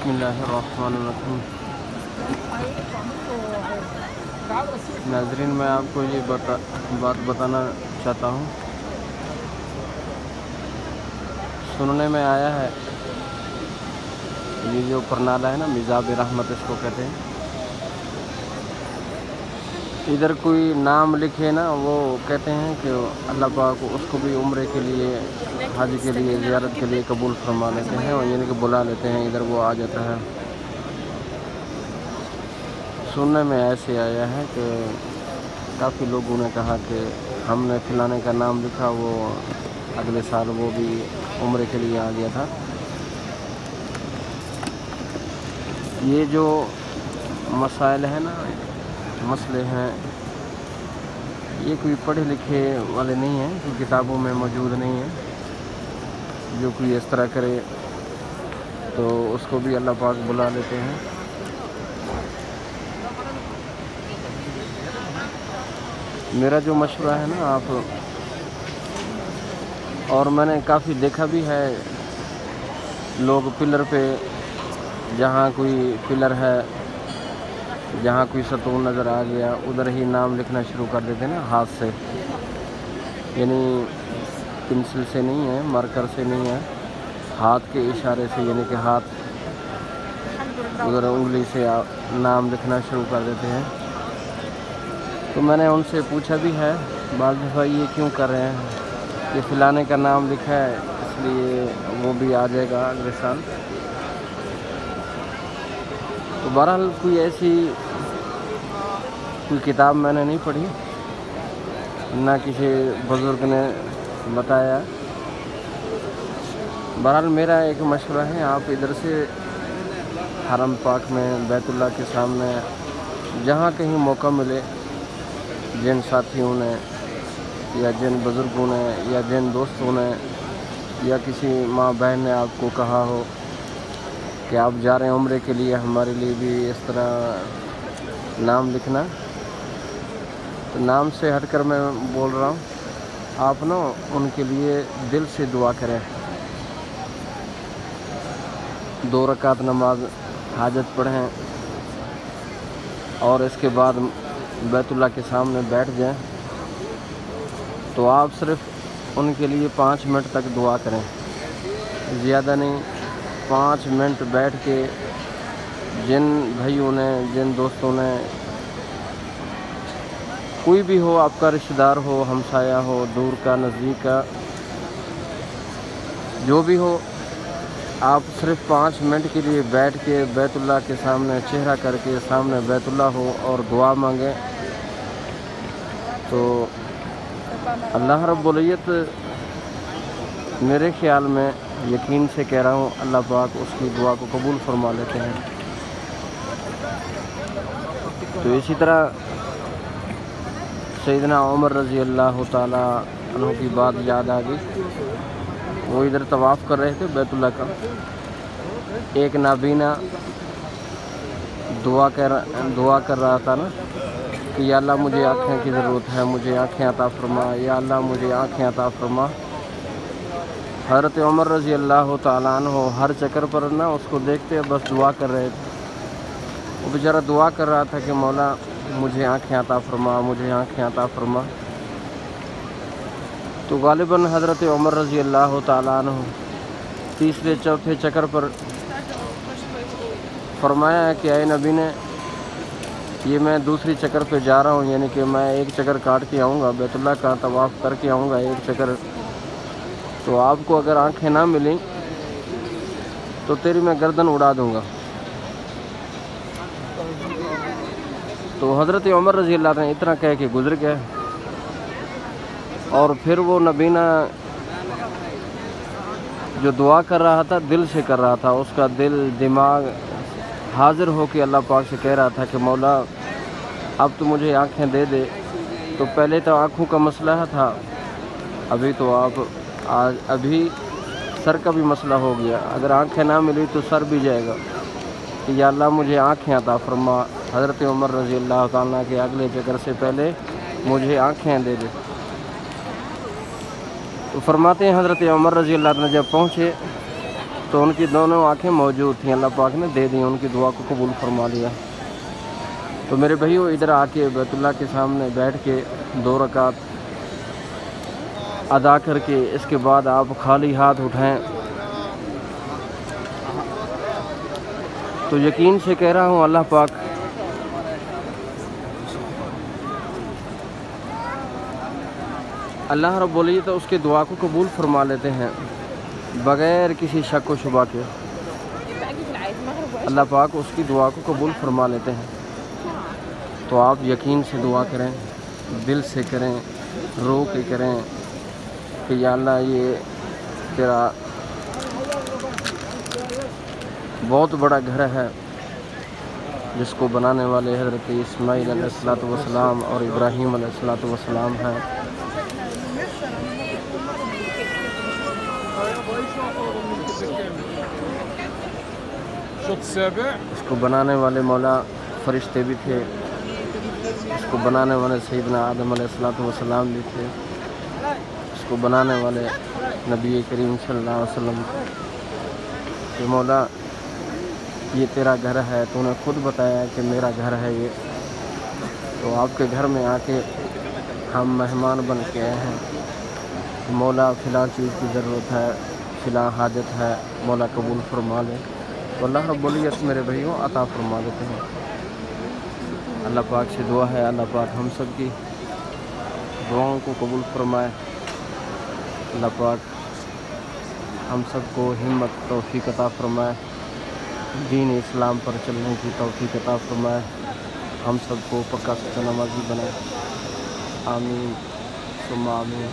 बिस्मिल्लाहिर्रहमानिर्रहीम। नाज़रीन, मैं आपको ये बात बताना चाहता हूँ। सुनने में आया है ये जो परनाला है ना, मिज़ाब रहमत इसको कहते हैं, इधर कोई नाम लिखे ना, वो कहते हैं कि अल्लाह पाक उसको भी उम्रे के लिए, हज के लिए, ज़ियारत के लिए कबूल फरमा लेते हैं, और यानी कि बुला लेते हैं, इधर वो आ जाता है। सुनने में ऐसे आया है कि काफ़ी लोगों ने कहा कि हमने फलाने का नाम लिखा, वो अगले साल वो भी उम्रे के लिए आ गया था। ये जो मसाइल है ना, मसले हैं, ये कोई पढ़े लिखे वाले नहीं हैं, कोई किताबों में मौजूद नहीं है। जो कोई इस तरह करे तो उसको भी अल्लाह पाक बुला लेते हैं। मेरा जो मशवरा है ना आप, और मैंने काफ़ी देखा भी है, लोग पिलर पे, जहाँ कोई पिलर है, जहाँ कोई सतून नज़र आ गया, उधर ही नाम लिखना शुरू कर देते हैं ना, हाथ से, यानी पेंसिल से नहीं है, मार्कर से नहीं है, हाथ के इशारे से, यानी कि हाथ उधर उंगली से नाम लिखना शुरू कर देते हैं। तो मैंने उनसे पूछा भी है बाज़ दफ़ा, ये क्यों कर रहे हैं? कि फ़लाने का नाम लिखा है इसलिए वो भी आ जाएगा अगले साल। तो बहरहाल कोई ऐसी कोई किताब मैंने नहीं पढ़ी, ना किसी बुज़ुर्ग ने बताया। बहरहाल मेरा एक मशवरा है, आप इधर से हरम पाक में, बैतुल्लाह के सामने, जहाँ कहीं मौका मिले, जिन साथियों ने या जिन बुज़ुर्गों ने या जिन दोस्तों ने या किसी माँ बहन ने आपको कहा हो कि आप जा रहे हैं उम्रे के लिए, हमारे लिए भी इस तरह नाम लिखना, तो नाम से हटकर मैं बोल रहा हूँ, आप ना उनके लिए दिल से दुआ करें। 2 रकात नमाज हाजत पढ़ें और इसके बाद बैतुल्लाह के सामने बैठ जाएं। तो आप सिर्फ उनके लिए 5 मिनट तक दुआ करें, ज़्यादा नहीं, 5 मिनट बैठ के, जिन भाइयों ने, जिन दोस्तों ने, कोई भी हो, आपका रिश्तेदार हो, हमसाया हो, दूर का, नज़दीक का, जो भी हो, आप सिर्फ 5 मिनट के लिए बैठ के बैतुल्लाह के सामने चेहरा करके सामने बैतुल्लाह हो और दुआ मांगें। तो अल्लाह रब्बुल इज़्ज़त, मेरे ख़्याल में, यकीन से कह रहा हूँ, अल्लाह पाक उसकी दुआ को कबूल फरमा लेते हैं। तो इसी तरह सैयदना उमर रज़ी अल्लाह ताला अन्हु की बात याद आ गई। वो इधर तवाफ़ कर रहे थे बैतुल्लाह का, एक नाबीना दुआ कर रहा था ना कि या अल्लाह मुझे आँखें की ज़रूरत है, मुझे आँखें अता फरमा, या अल्लाह मुझे आँखें अता फरमा। हज़रत उमर रज़ी अल्लाह ताला अन्हु हर चक्कर पर ना उसको देखते बस दुआ कर रहे थे। वो बेचारा दुआ कर रहा था कि मौला मुझे आँखें अता फरमा, मुझे आँखें अता फरमा। तो गालिबन हज़रत उमर रज़ी अल्लाह ताला अन्हु तीसरे चौथे चक्कर पर फरमाया है कि ऐ नबी ने, ये मैं दूसरी चक्कर पे जा रहा हूँ, यानी कि मैं एक चक्कर काट के आऊँगा, बैतुल्लाह का तवाफ़ करके आऊँगा एक चक्कर, तो आपको अगर आँखें ना मिलें तो तेरी मैं गर्दन उड़ा दूँगा। तो हज़रत उमर रज़ी अल्लाह ने इतना कह के गुज़र गया। और फिर वो नबीना जो दुआ कर रहा था, दिल से कर रहा था, उसका दिल दिमाग हाज़िर हो के अल्लाह पाक से कह रहा था कि मौला अब तो मुझे आँखें दे दे। तो पहले तो आँखों का मसला था, अभी तो अभी सर का भी मसला हो गया, अगर आँखें ना मिली तो सर भी जाएगा। कि या अल्लाह मुझे आँखें अता फरमा, हज़रत उमर रज़ी अल्लाह ताला के अगले चक्कर से पहले मुझे आँखें दे दे। तो फरमाते हैं हज़रत उमर रज़ी अल्लाह ताला जब पहुँचे تو ان کی دونوں آنکھیں موجود تھیں، اللہ پاک نے دے دیں، ان کی دعا کو قبول فرما لیا۔ تو میرے بھائیو ادھر آ کے بیت اللہ کے سامنے بیٹھ کے 2 رکعت ادا کر کے اس کے بعد آپ خالی ہاتھ اٹھائیں۔ تو یقین سے کہہ رہا ہوں اللہ پاک اللہ رب العزت اس کے دعا کو قبول فرما لیتے ہیں بغیر کسی شک و شبہ کے۔ اللہ پاک اس کی دعا کو قبول فرما لیتے ہیں۔ تو آپ یقین سے دعا کریں، دل سے کریں، رو کے کریں کہ یا اللہ یہ تیرا بہت بڑا گھر ہے جس کو بنانے والے حضرت اسماعیل علیہ السلام اور ابراہیم علیہ السلام ہیں۔ اس کو بنانے والے مولا فرشتے بھی تھے، اس کو بنانے والے سیدنا آدم علیہ السلام بھی تھے، اس کو بنانے والے نبی کریم صلی اللہ علیہ وسلم کہ مولا یہ تیرا گھر ہے، تو نے خود بتایا کہ میرا گھر ہے یہ، تو آپ کے گھر میں آ کے ہم مہمان بن کے آئے ہیں۔ مولا فلاں چیز کی ضرورت ہے، فلاں حاجت ہے، مولا قبول فرما لے، تو اللہ رب العزت میرے بھائیوں عطا فرما دیتے ہیں۔ اللہ پاک سے دعا ہے اللہ پاک ہم سب کی دعاؤں کو قبول فرمائے، اللہ پاک ہم سب کو ہمت توفیق عطا فرمائے، دین اسلام پر چلنے کی توفیق عطا فرمائے، ہم سب کو پکا سچا نمازی بنائے، آمین ثم آمین۔